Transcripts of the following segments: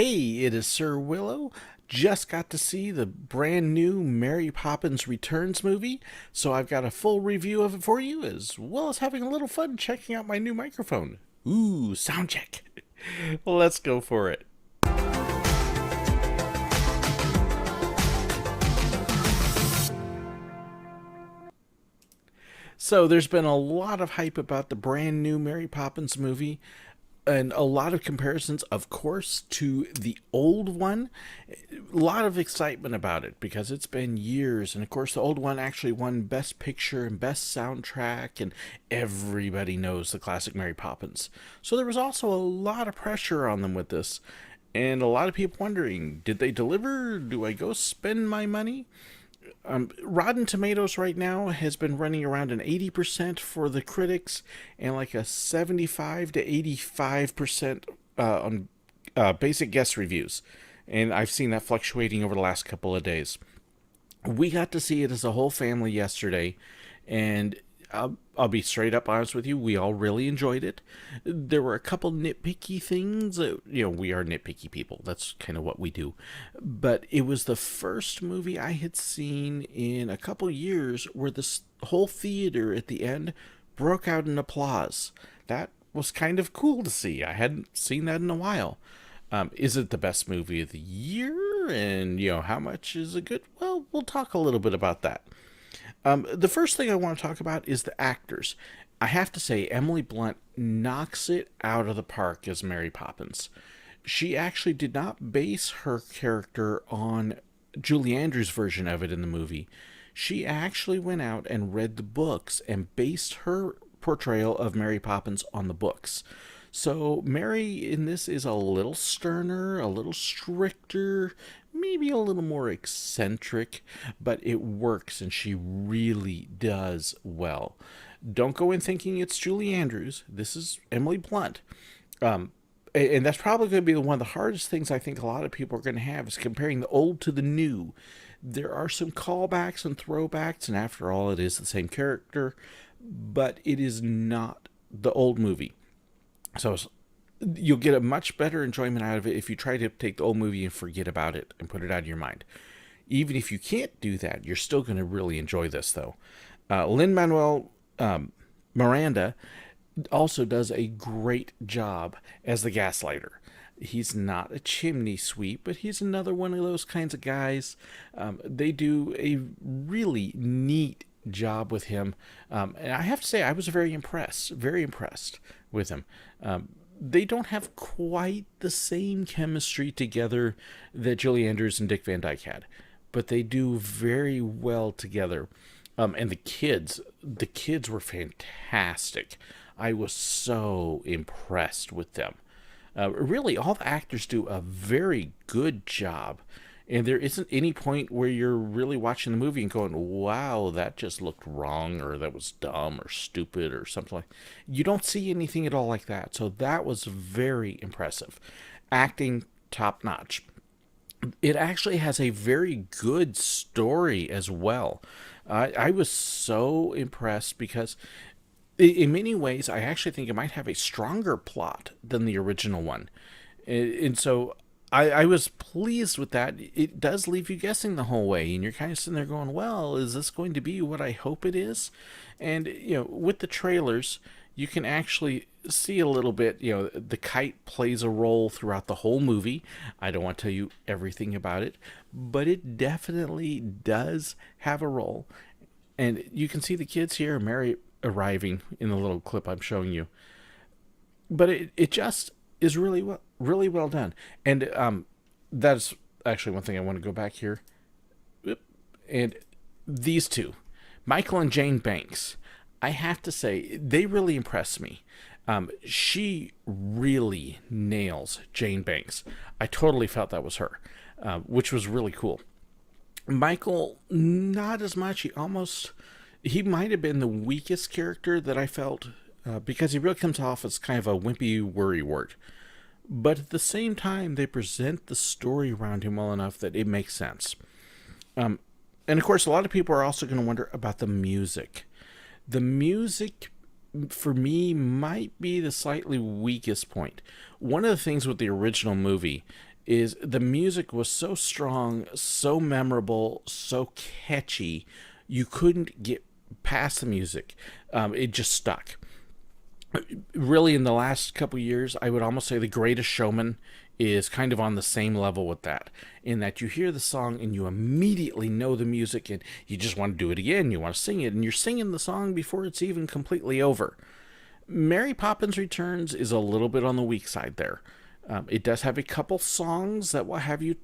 Hey, it is SirWillow. Just got to see the brand new Mary Poppins Returns movie, so I've got a full review of it for you, as well as having a little fun checking out my new microphone. Ooh, sound check. Let's go for it. So, there's been a lot of hype about the brand new Mary Poppins movie, and a lot of comparisons, of course, to the old one. A lot of excitement about it because it's been years. And of course, the old one actually won Best Picture and Best Soundtrack, and everybody knows the classic Mary Poppins. So there was also a lot of pressure on them with this. And a lot of people wondering, did they deliver? Do I go spend my money? Rotten Tomatoes right now has been running around an 80% for the critics and like a 75 to 85% on basic guest reviews. And I've seen that fluctuating over the last couple of days. We got to see it as a whole family yesterday, and I'll be straight up honest with you. We all really enjoyed it. There were a couple nitpicky things. We are nitpicky people. That's kind of what we do. But it was the first movie I had seen in a couple years where this whole theater at the end broke out in applause. That was kind of cool to see. I hadn't seen that in a while. Is it the best movie of the year? And, how much is it good? Well, we'll talk a little bit about that. The first thing I want to talk about is the actors. I have to say, Emily Blunt knocks it out of the park as Mary Poppins. She actually did not base her character on Julie Andrews' version of it in the movie. She actually went out and read the books and based her portrayal of Mary Poppins on the books. So Mary in this is a little sterner, a little stricter, maybe a little more eccentric, but it works and she really does well. Don't go in thinking it's Julie Andrews. This is Emily Blunt. And that's probably going to be one of the hardest things I think a lot of people are going to have is comparing the old to the new. There are some callbacks and throwbacks, and after all, it is the same character, but it is not the old movie. So you'll get a much better enjoyment out of it if you try to take the old movie and forget about it and put it out of your mind. Even if you can't do that, you're still going to really enjoy this, though. Lin-Manuel Miranda also does a great job as the gaslighter. He's not a chimney sweep, but he's another one of those kinds of guys. They do a really neat job with him. And I have to say, I was very impressed with him. They don't have quite the same chemistry together that Julie Andrews and Dick Van Dyke had, but they do very well together. And the kids were fantastic. I was so impressed with them. Really, all the actors do a very good job. And there isn't any point where you're really watching the movie and going, wow, that just looked wrong, or that was dumb or stupid or something like that. You don't see anything at all like that. So that was very impressive. Acting top notch. It actually has a very good story as well. I was so impressed because in many ways, I actually think it might have a stronger plot than the original one. And so I was pleased with that. It does leave you guessing the whole way, and you're kind of sitting there going, well, is this going to be what I hope it is? And, with the trailers, you can actually see a little bit, the kite plays a role throughout the whole movie. I don't want to tell you everything about it, but it definitely does have a role. And you can see the kids here, Mary arriving in the little clip I'm showing you. But it just is really well done. And that's actually one thing I want to go back here. And these two, Michael and Jane Banks, I have to say, they really impress me. She really nails Jane Banks. I totally felt that was her, which was really cool. Michael, not as much. He might have been the weakest character that I felt because he really comes off as kind of a wimpy worrywart. But at the same time, they present the story around him well enough that it makes sense. And of course, a lot of people are also going to wonder about the music. The music, for me, might be the slightly weakest point. One of the things with the original movie is the music was so strong, so memorable, so catchy, you couldn't get past the music. It just stuck. Really, in the last couple years, I would almost say The Greatest Showman is kind of on the same level with that, in that you hear the song and you immediately know the music and you just want to do it again. You want to sing it, and you're singing the song before it's even completely over. Mary Poppins Returns is a little bit on the weak side there. It does have a couple songs that will have you,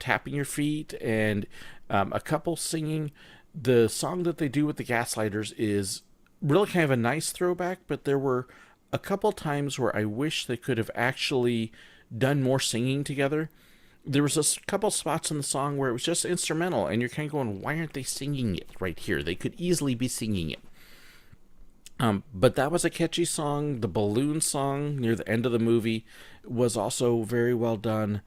tapping your feet, and a couple singing. The song that they do with the Gaslighters is really kind of a nice throwback, but there were a couple times where I wish they could have actually done more singing together. There was a couple spots in the song where it was just instrumental, and you're kind of going, why aren't they singing it right here? They could easily be singing it. But that was a catchy song. The balloon song near the end of the movie was also very well done.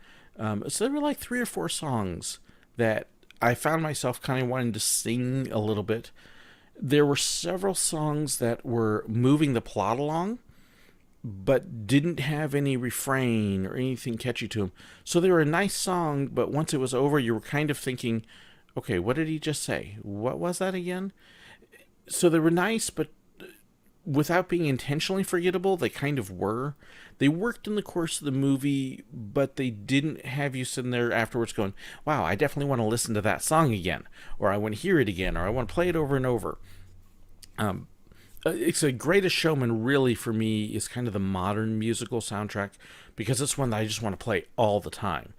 So there were like 3 or 4 songs that I found myself kind of wanting to sing a little bit. There were several songs that were moving the plot along, but didn't have any refrain or anything catchy to them. So they were a nice song, but once it was over, you were kind of thinking, okay, what did he just say? What was that again? So they were nice, but without being intentionally forgettable, they kind of were. They worked in the course of the movie, but they didn't have you sitting there afterwards going, wow, I definitely want to listen to that song again, or I want to hear it again, or I want to play it over and over. It's a Greatest Showman, really, for me, is kind of the modern musical soundtrack, because it's one that I just want to play all the time.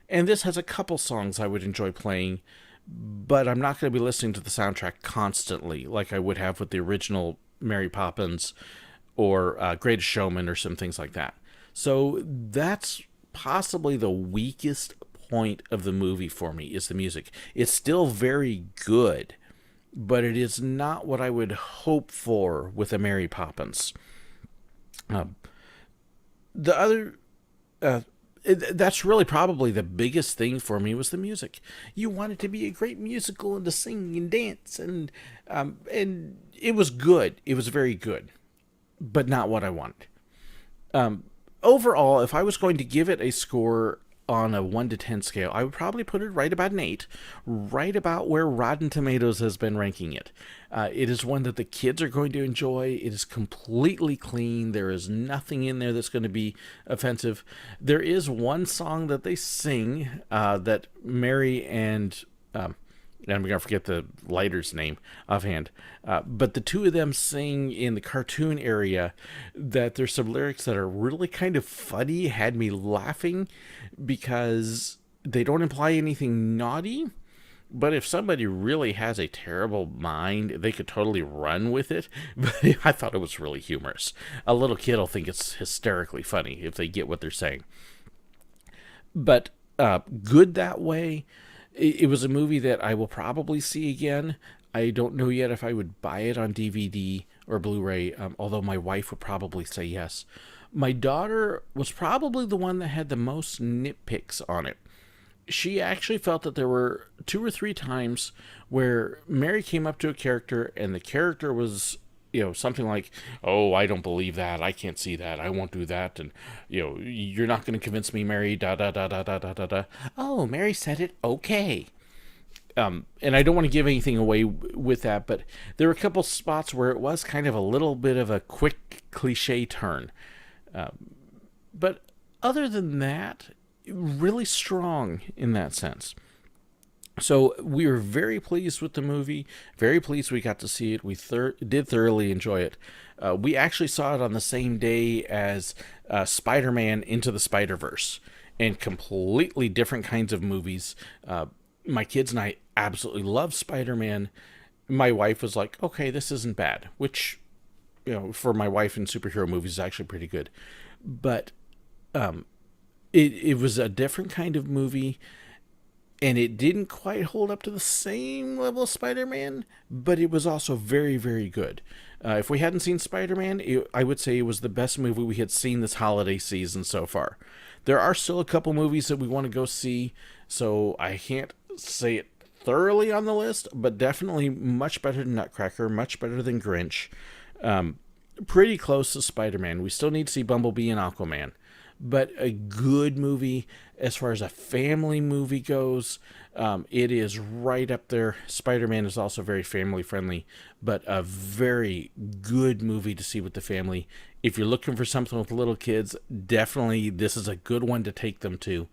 And this has a couple songs I would enjoy playing, but I'm not going to be listening to the soundtrack constantly like I would have with the original Mary Poppins or Greatest Showman or some things like that. So that's possibly the weakest point of the movie for me, is the music. It's still very good, but it is not what I would hope for with a Mary Poppins. The other... that's really probably the biggest thing for me, was the music. You want it to be a great musical and to sing and dance, and it was good. It was very good, but not what I wanted. Overall, if I was going to give it a score on a 1 to 10 scale, I would probably put it right about an 8, right about where Rotten Tomatoes has been ranking it. It is one that the kids are going to enjoy. It is completely clean. There is nothing in there that's going to be offensive. There is one song that they sing that Mary and I'm going to forget the lighter's name offhand, but the two of them sing in the cartoon area, that there's some lyrics that are really kind of funny, had me laughing, because they don't imply anything naughty, but if somebody really has a terrible mind, they could totally run with it. But I thought it was really humorous. A little kid will think it's hysterically funny if they get what they're saying. But good that way. It was a movie that I will probably see again. I don't know yet if I would buy it on DVD or Blu-ray, although my wife would probably say yes. My daughter was probably the one that had the most nitpicks on it. She actually felt that there were 2 or 3 times where Mary came up to a character and the character was, something like, oh, I don't believe that. I can't see that. I won't do that. And, you're not going to convince me, Mary, da, da, da, da, da, da, da, da. Oh, Mary said it. Okay. And I don't want to give anything away with that, but there were a couple spots where it was kind of a little bit of a quick cliche turn. But other than that, really strong in that sense. So we were very pleased with the movie, very pleased we got to see it. We did thoroughly enjoy it. We actually saw it on the same day as Spider-Man Into the Spider-Verse, and completely different kinds of movies. My kids and I absolutely love Spider-Man. My wife was like, okay, this isn't bad, which, for my wife in superhero movies is actually pretty good. But it was a different kind of movie, and it didn't quite hold up to the same level of Spider-Man, but it was also very, very good. If we hadn't seen Spider-Man, I would say it was the best movie we had seen this holiday season so far. There are still a couple movies that we want to go see, so I can't say it thoroughly on the list, but definitely much better than Nutcracker, much better than Grinch. Pretty close to Spider-Man. We still need to see Bumblebee and Aquaman, but a good movie as far as a family movie goes. It is right up there. Spider-Man is also very family friendly, but a very good movie to see with the family. If you're looking for something with little kids, definitely this is a good one to take them to.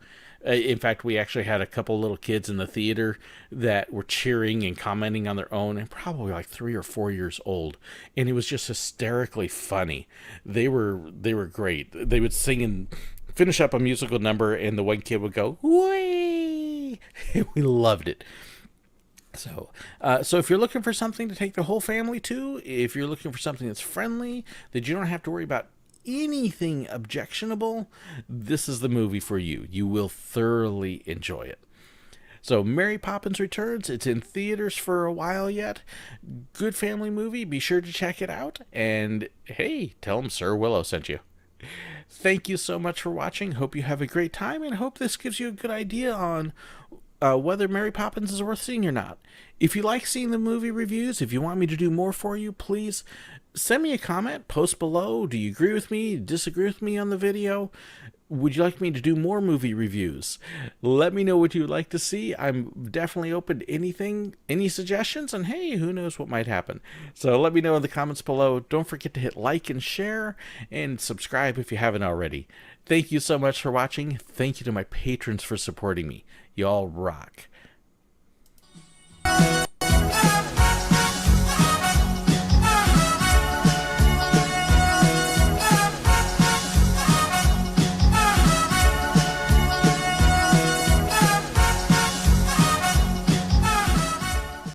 In fact, we actually had a couple little kids in the theater that were cheering and commenting on their own, and probably like 3 or 4 years old, and it was just hysterically funny. They were great. They would sing and finish up a musical number, and the one kid would go, "Whee!" We loved it. So if you're looking for something to take the whole family to, if you're looking for something that's friendly, that you don't have to worry about anything objectionable, this is the movie for you. You will thoroughly enjoy it. So Mary Poppins Returns, it's in theaters for a while yet. Good family movie. Be sure to check it out. And hey, tell them SirWillow sent you. Thank you so much for watching. Hope you have a great time, and hope this gives you a good idea on whether Mary Poppins is worth seeing or not. If you like seeing the movie reviews, if you want me to do more for you, please send me a comment, post below. Do you agree with me, disagree with me on the video? Would you like me to do more movie reviews? Let me know what you would like to see. I'm definitely open to anything, any suggestions, and hey, who knows what might happen. So let me know in the comments below. Don't forget to hit like and share, and subscribe if you haven't already. Thank you so much for watching. Thank you to my patrons for supporting me. Y'all rock.